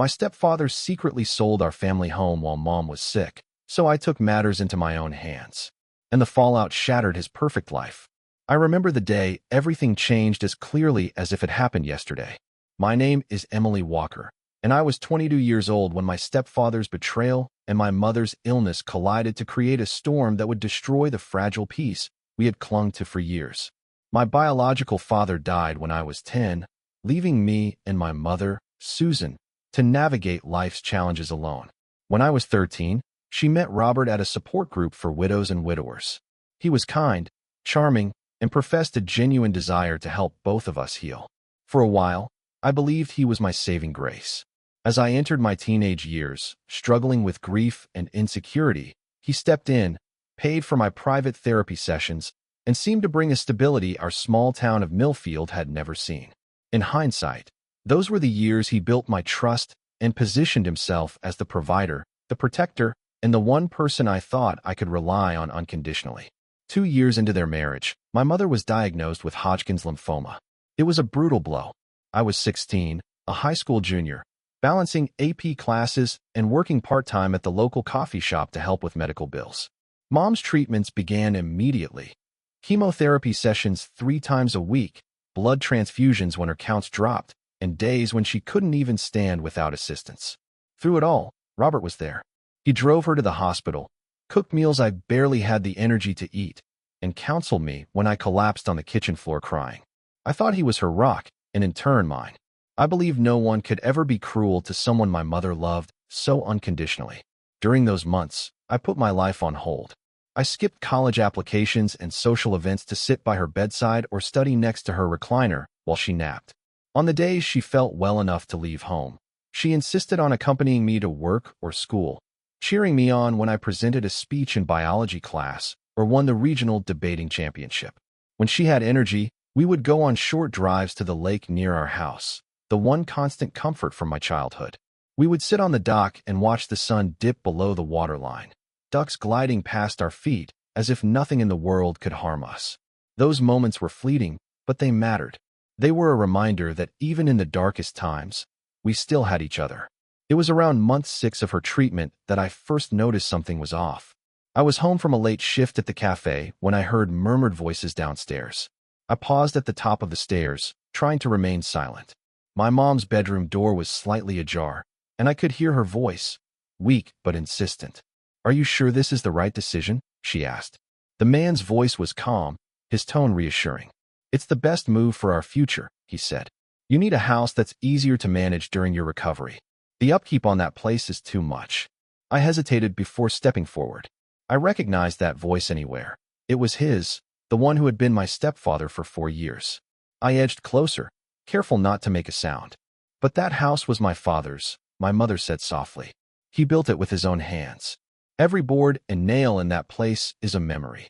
My stepfather secretly sold our family home while Mom was sick, so I took matters into my own hands. And the fallout shattered his perfect life. I remember the day everything changed as clearly as if it happened yesterday. My name is Emily Walker, and I was 22 years old when my stepfather's betrayal and my mother's illness collided to create a storm that would destroy the fragile peace we had clung to for years. My biological father died when I was 10, leaving me and my mother, Susan, to navigate life's challenges alone. When I was 13, she met Robert at a support group for widows and widowers. He was kind, charming, and professed a genuine desire to help both of us heal. For a while, I believed he was my saving grace. As I entered my teenage years, struggling with grief and insecurity, he stepped in, paid for my private therapy sessions, and seemed to bring a stability our small town of Millfield had never seen. In hindsight, those were the years he built my trust and positioned himself as the provider, the protector, and the one person I thought I could rely on unconditionally. 2 years into their marriage, my mother was diagnosed with Hodgkin's lymphoma. It was a brutal blow. I was 16, a high school junior, balancing AP classes and working part-time at the local coffee shop to help with medical bills. Mom's treatments began immediately. Chemotherapy sessions 3 times a week, blood transfusions when her counts dropped, and days when she couldn't even stand without assistance. Through it all, Robert was there. He drove her to the hospital, cooked meals I barely had the energy to eat, and counseled me when I collapsed on the kitchen floor crying. I thought he was her rock, and in turn mine. I believed no one could ever be cruel to someone my mother loved so unconditionally. During those months, I put my life on hold. I skipped college applications and social events to sit by her bedside or study next to her recliner while she napped. On the days she felt well enough to leave home, she insisted on accompanying me to work or school, cheering me on when I presented a speech in biology class or won the regional debating championship. When she had energy, we would go on short drives to the lake near our house, the one constant comfort from my childhood. We would sit on the dock and watch the sun dip below the waterline, ducks gliding past our feet as if nothing in the world could harm us. Those moments were fleeting, but they mattered. They were a reminder that even in the darkest times, we still had each other. It was around month 6 of her treatment that I first noticed something was off. I was home from a late shift at the cafe when I heard murmured voices downstairs. I paused at the top of the stairs, trying to remain silent. My mom's bedroom door was slightly ajar, and I could hear her voice, weak but insistent. "Are you sure this is the right decision?" she asked. The man's voice was calm, his tone reassuring. "It's the best move for our future," he said. "You need a house that's easier to manage during your recovery. The upkeep on that place is too much." I hesitated before stepping forward. I recognized that voice anywhere. It was his, the one who had been my stepfather for 4 years. I edged closer, careful not to make a sound. "But that house was my father's," my mother said softly. "He built it with his own hands. Every board and nail in that place is a memory."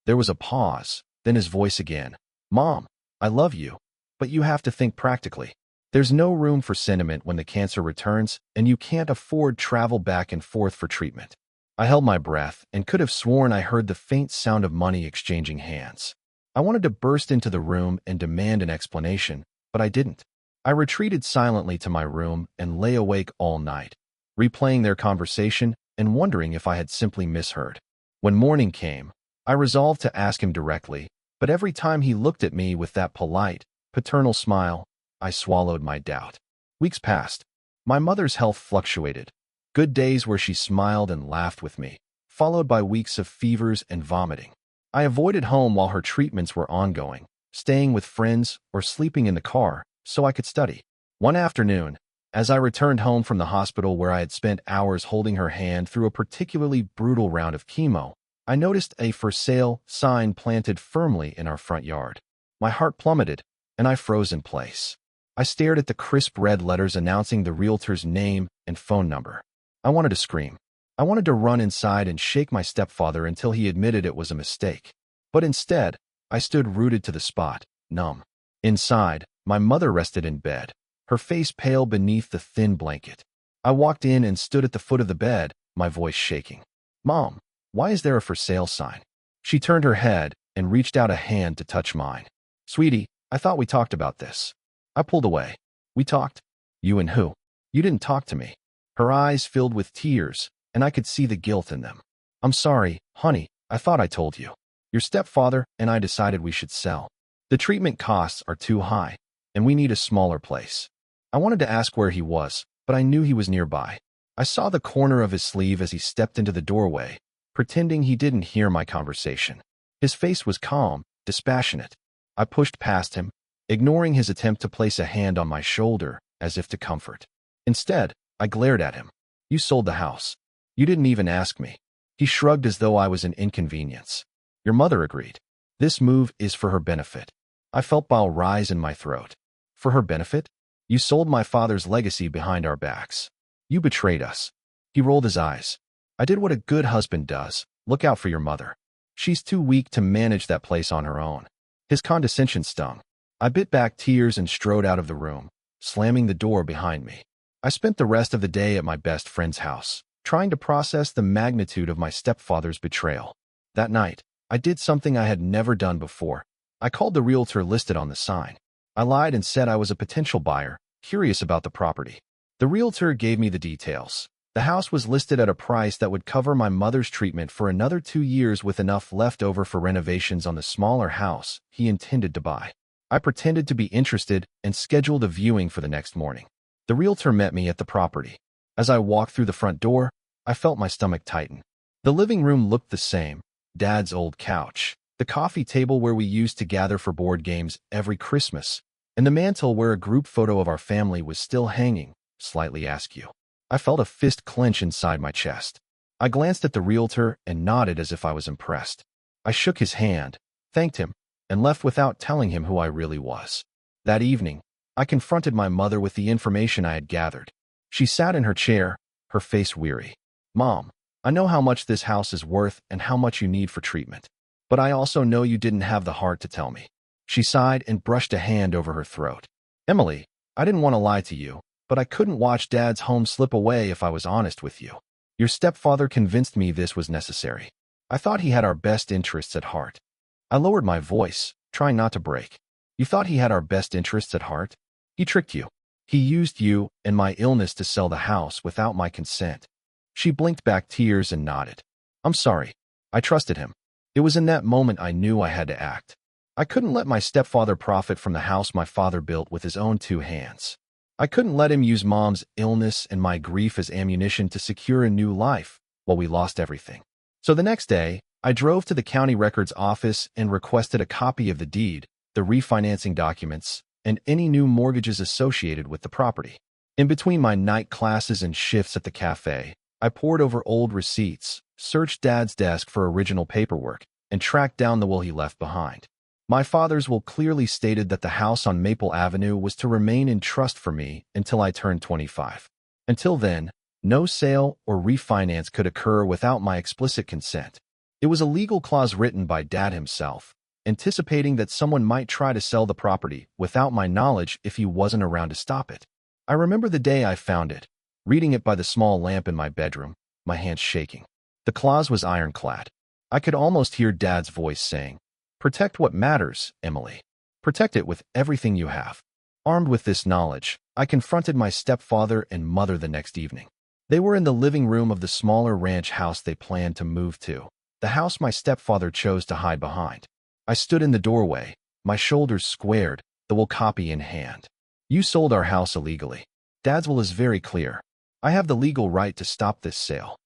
There was a pause, then his voice again. "Mom, I love you, but you have to think practically. There's no room for sentiment when the cancer returns, and you can't afford travel back and forth for treatment." I held my breath and could have sworn I heard the faint sound of money exchanging hands. I wanted to burst into the room and demand an explanation, but I didn't. I retreated silently to my room and lay awake all night, replaying their conversation and wondering if I had simply misheard. When morning came, I resolved to ask him directly, but every time he looked at me with that polite, paternal smile, I swallowed my doubt. Weeks passed. My mother's health fluctuated. Good days where she smiled and laughed with me, followed by weeks of fevers and vomiting. I avoided home while her treatments were ongoing, staying with friends or sleeping in the car so I could study. One afternoon, as I returned home from the hospital where I had spent hours holding her hand through a particularly brutal round of chemo, I noticed a "for sale" sign planted firmly in our front yard. My heart plummeted, and I froze in place. I stared at the crisp red letters announcing the realtor's name and phone number. I wanted to scream. I wanted to run inside and shake my stepfather until he admitted it was a mistake. But instead, I stood rooted to the spot, numb. Inside, my mother rested in bed, her face pale beneath the thin blanket. I walked in and stood at the foot of the bed, my voice shaking. "Mom, why is there a for sale sign?" She turned her head and reached out a hand to touch mine. "Sweetie, I thought we talked about this." I pulled away. "We talked? You and who?" You didn't talk to me." Her eyes filled with tears, and I could see the guilt in them. "I'm sorry, honey. I thought I told you. Your stepfather and I decided we should sell. The treatment costs are too high, and we need a smaller place." I wanted to ask where he was, but I knew he was nearby. I saw the corner of his sleeve as he stepped into the doorway, pretending he didn't hear my conversation. His face was calm, dispassionate. I pushed past him, ignoring his attempt to place a hand on my shoulder as if to comfort. Instead, I glared at him. "You sold the house. You didn't even ask me." He shrugged as though I was an inconvenience. "Your mother agreed. This move is for her benefit." I felt bile rise in my throat. "For her benefit? You sold my father's legacy behind our backs. You betrayed us." He rolled his eyes. "I did what a good husband does. Look out for your mother. She's too weak to manage that place on her own." His condescension stung. I bit back tears and strode out of the room, slamming the door behind me. I spent the rest of the day at my best friend's house, trying to process the magnitude of my stepfather's betrayal. That night, I did something I had never done before. I called the realtor listed on the sign. I lied and said I was a potential buyer, curious about the property. The realtor gave me the details. The house was listed at a price that would cover my mother's treatment for another 2 years with enough left over for renovations on the smaller house he intended to buy. I pretended to be interested and scheduled a viewing for the next morning. The realtor met me at the property. As I walked through the front door, I felt my stomach tighten. The living room looked the same. Dad's old couch, the coffee table where we used to gather for board games every Christmas, and the mantel where a group photo of our family was still hanging, slightly askew. I felt a fist clench inside my chest. I glanced at the realtor and nodded as if I was impressed. I shook his hand, thanked him, and left without telling him who I really was. That evening, I confronted my mother with the information I had gathered. She sat in her chair, her face weary. "Mom, I know how much this house is worth and how much you need for treatment. But I also know you didn't have the heart to tell me." She sighed and brushed a hand over her throat. "Emily, I didn't want to lie to you, but I couldn't watch Dad's home slip away if I was honest with you. Your stepfather convinced me this was necessary. I thought he had our best interests at heart." I lowered my voice, trying not to break. "You thought he had our best interests at heart? He tricked you. He used you and my illness to sell the house without my consent." She blinked back tears and nodded. "I'm sorry. I trusted him. It was in that moment I knew I had to act. I couldn't let my stepfather profit from the house my father built with his own 2 hands. I couldn't let him use Mom's illness and my grief as ammunition to secure a new life while we lost everything. So the next day, I drove to the county records office and requested a copy of the deed, the refinancing documents, and any new mortgages associated with the property. In between my night classes and shifts at the cafe, I pored over old receipts, searched Dad's desk for original paperwork, and tracked down the will he left behind. My father's will clearly stated that the house on Maple Avenue was to remain in trust for me until I turned 25. Until then, no sale or refinance could occur without my explicit consent. It was a legal clause written by Dad himself, anticipating that someone might try to sell the property without my knowledge if he wasn't around to stop it. I remember the day I found it, reading it by the small lamp in my bedroom, my hands shaking. The clause was ironclad. I could almost hear Dad's voice saying, "Protect what matters, Emily. Protect it with everything you have." Armed with this knowledge, I confronted my stepfather and mother the next evening. They were in the living room of the smaller ranch house they planned to move to, the house my stepfather chose to hide behind. I stood in the doorway, my shoulders squared, the will copy in hand. "You sold our house illegally. Dad's will is very clear. I have the legal right to stop this sale."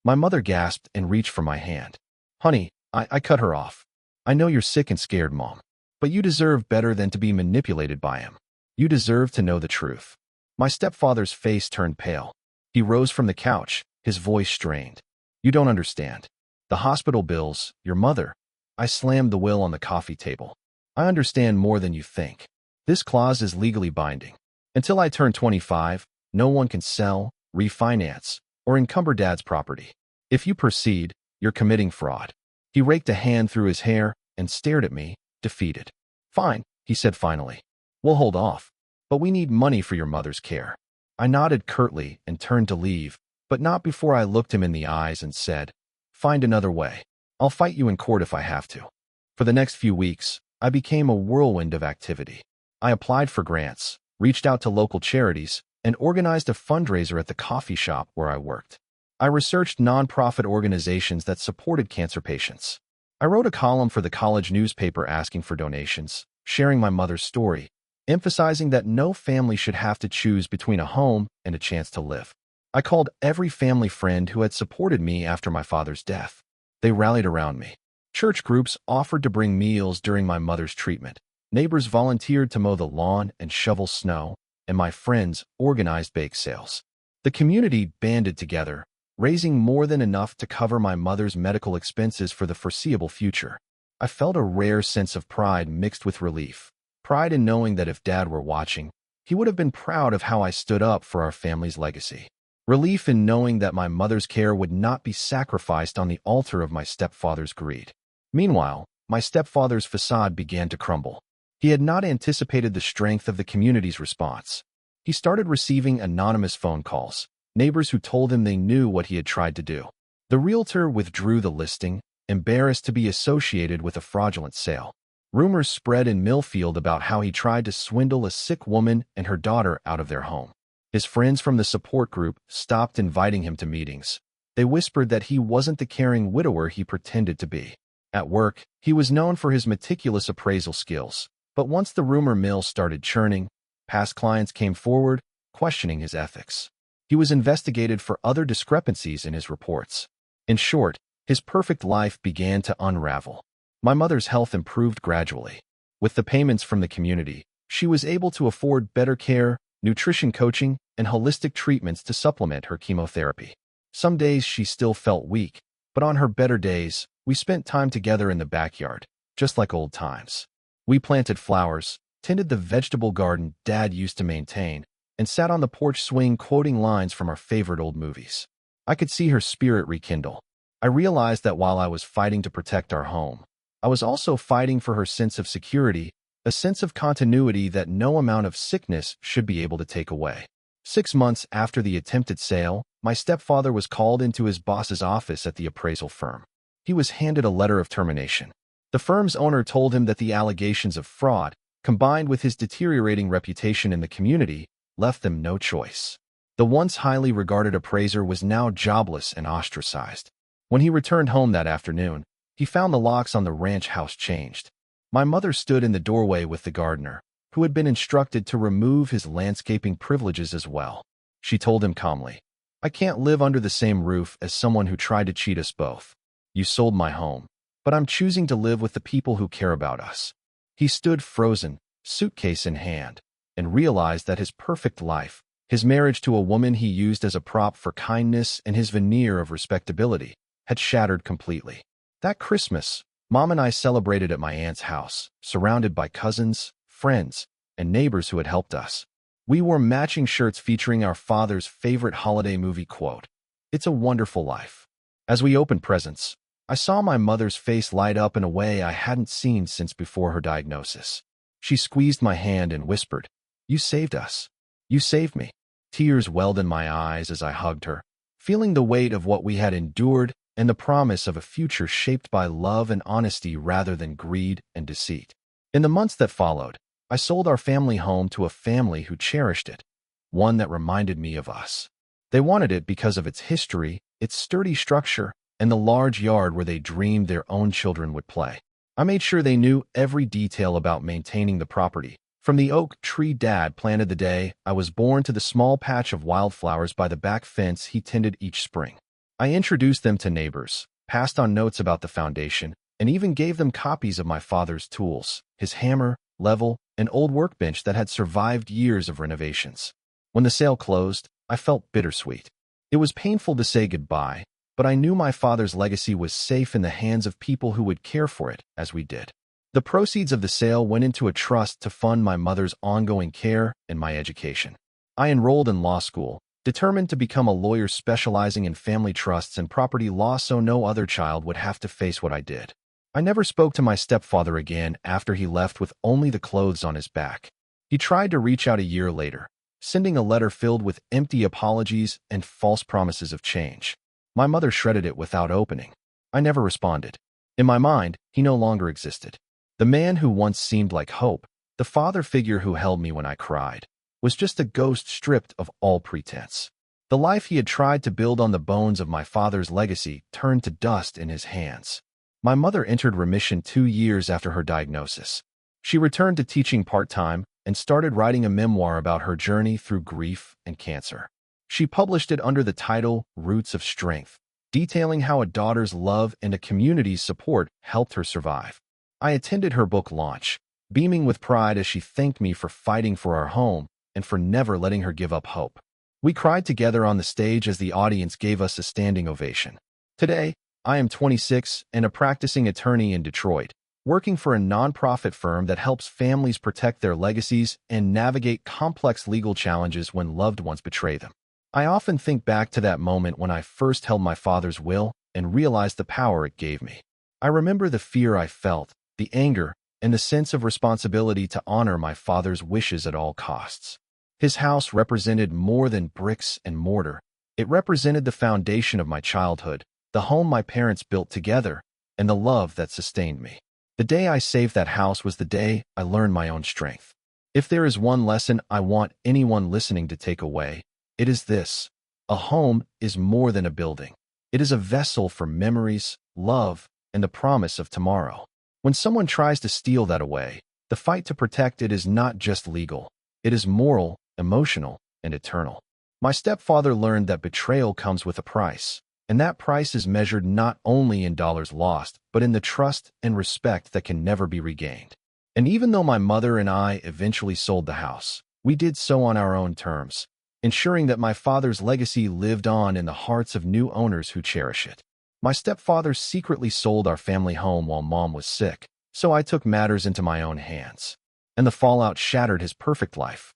My mother gasped and reached for my hand. "Honey," I cut her off. "I know you're sick and scared, Mom, but you deserve better than to be manipulated by him. You deserve to know the truth." My stepfather's face turned pale. He rose from the couch, his voice strained. "You don't understand. The hospital bills, your mother." I slammed the will on the coffee table. "I understand more than you think. This clause is legally binding. Until I turn 25, no one can sell, refinance, or encumber Dad's property. If you proceed, you're committing fraud." He raked a hand through his hair and stared at me, defeated. "Fine," he said finally. "We'll hold off. But we need money for your mother's care." I nodded curtly and turned to leave, but not before I looked him in the eyes and said, "Find another way. I'll fight you in court if I have to." For the next few weeks, I became a whirlwind of activity. I applied for grants, reached out to local charities, and organized a fundraiser at the coffee shop where I worked. I researched nonprofit organizations that supported cancer patients. I wrote a column for the college newspaper asking for donations, sharing my mother's story, emphasizing that no family should have to choose between a home and a chance to live. I called every family friend who had supported me after my father's death. They rallied around me. Church groups offered to bring meals during my mother's treatment. Neighbors volunteered to mow the lawn and shovel snow, and my friends organized bake sales. The community banded together, raising more than enough to cover my mother's medical expenses for the foreseeable future. I felt a rare sense of pride mixed with relief. Pride in knowing that if Dad were watching, he would have been proud of how I stood up for our family's legacy. Relief in knowing that my mother's care would not be sacrificed on the altar of my stepfather's greed. Meanwhile, my stepfather's facade began to crumble. He had not anticipated the strength of the community's response. He started receiving anonymous phone calls, neighbors who told him they knew what he had tried to do. The realtor withdrew the listing, embarrassed to be associated with a fraudulent sale. Rumors spread in Millfield about how he tried to swindle a sick woman and her daughter out of their home. His friends from the support group stopped inviting him to meetings. They whispered that he wasn't the caring widower he pretended to be. At work, he was known for his meticulous appraisal skills, but once the rumor mill started churning, past clients came forward, questioning his ethics. He was investigated for other discrepancies in his reports. In short, his perfect life began to unravel. My mother's health improved gradually. With the payments from the community, she was able to afford better care, nutrition coaching, and holistic treatments to supplement her chemotherapy. Some days she still felt weak, but on her better days, we spent time together in the backyard, just like old times. We planted flowers, tended the vegetable garden Dad used to maintain, and sat on the porch swing quoting lines from our favorite old movies. I could see her spirit rekindle. I realized that while I was fighting to protect our home, I was also fighting for her sense of security, a sense of continuity that no amount of sickness should be able to take away. 6 months after the attempted sale, my stepfather was called into his boss's office at the appraisal firm. He was handed a letter of termination. The firm's owner told him that the allegations of fraud, combined with his deteriorating reputation in the community, left them no choice. The once highly regarded appraiser was now jobless and ostracized. When he returned home that afternoon, he found the locks on the ranch house changed. My mother stood in the doorway with the gardener, who had been instructed to remove his landscaping privileges as well. She told him calmly, "I can't live under the same roof as someone who tried to cheat us both. You sold my home, but I'm choosing to live with the people who care about us." He stood frozen, suitcase in hand, and realized that his perfect life, his marriage to a woman he used as a prop for kindness and his veneer of respectability, had shattered completely. That Christmas, Mom and I celebrated at my aunt's house, surrounded by cousins, friends, and neighbors who had helped us. We wore matching shirts featuring our father's favorite holiday movie quote, "It's a wonderful life." As we opened presents, I saw my mother's face light up in a way I hadn't seen since before her diagnosis. She squeezed my hand and whispered, "You saved us. You saved me." Tears welled in my eyes as I hugged her, feeling the weight of what we had endured and the promise of a future shaped by love and honesty rather than greed and deceit. In the months that followed, I sold our family home to a family who cherished it, one that reminded me of us. They wanted it because of its history, its sturdy structure, and the large yard where they dreamed their own children would play. I made sure they knew every detail about maintaining the property, from the oak tree Dad planted the day I was born to the small patch of wildflowers by the back fence he tended each spring. I introduced them to neighbors, passed on notes about the foundation, and even gave them copies of my father's tools, his hammer, level, and old workbench that had survived years of renovations. When the sale closed, I felt bittersweet. It was painful to say goodbye, but I knew my father's legacy was safe in the hands of people who would care for it, as we did. The proceeds of the sale went into a trust to fund my mother's ongoing care and my education. I enrolled in law school, determined to become a lawyer specializing in family trusts and property law so no other child would have to face what I did. I never spoke to my stepfather again after he left with only the clothes on his back. He tried to reach out a year later, sending a letter filled with empty apologies and false promises of change. My mother shredded it without opening. I never responded. In my mind, he no longer existed. The man who once seemed like hope, the father figure who held me when I cried, was just a ghost stripped of all pretense. The life he had tried to build on the bones of my father's legacy turned to dust in his hands. My mother entered remission 2 years after her diagnosis. She returned to teaching part-time and started writing a memoir about her journey through grief and cancer. She published it under the title Roots of Strength, detailing how a daughter's love and a community's support helped her survive. I attended her book launch, beaming with pride as she thanked me for fighting for our home and for never letting her give up hope. We cried together on the stage as the audience gave us a standing ovation. Today, I am 26 and a practicing attorney in Detroit, working for a nonprofit firm that helps families protect their legacies and navigate complex legal challenges when loved ones betray them. I often think back to that moment when I first held my father's will and realized the power it gave me. I remember the fear I felt, the anger, and the sense of responsibility to honor my father's wishes at all costs. His house represented more than bricks and mortar. It represented the foundation of my childhood, the home my parents built together, and the love that sustained me. The day I saved that house was the day I learned my own strength. If there is one lesson I want anyone listening to take away, it is this: a home is more than a building. It is a vessel for memories, love, and the promise of tomorrow. When someone tries to steal that away, the fight to protect it is not just legal. It is moral, emotional, and eternal. My stepfather learned that betrayal comes with a price, and that price is measured not only in dollars lost, but in the trust and respect that can never be regained. And even though my mother and I eventually sold the house, we did so on our own terms, ensuring that my father's legacy lived on in the hearts of new owners who cherish it. My stepfather secretly sold our family home while Mom was sick, so I took matters into my own hands. And the fallout shattered his perfect life.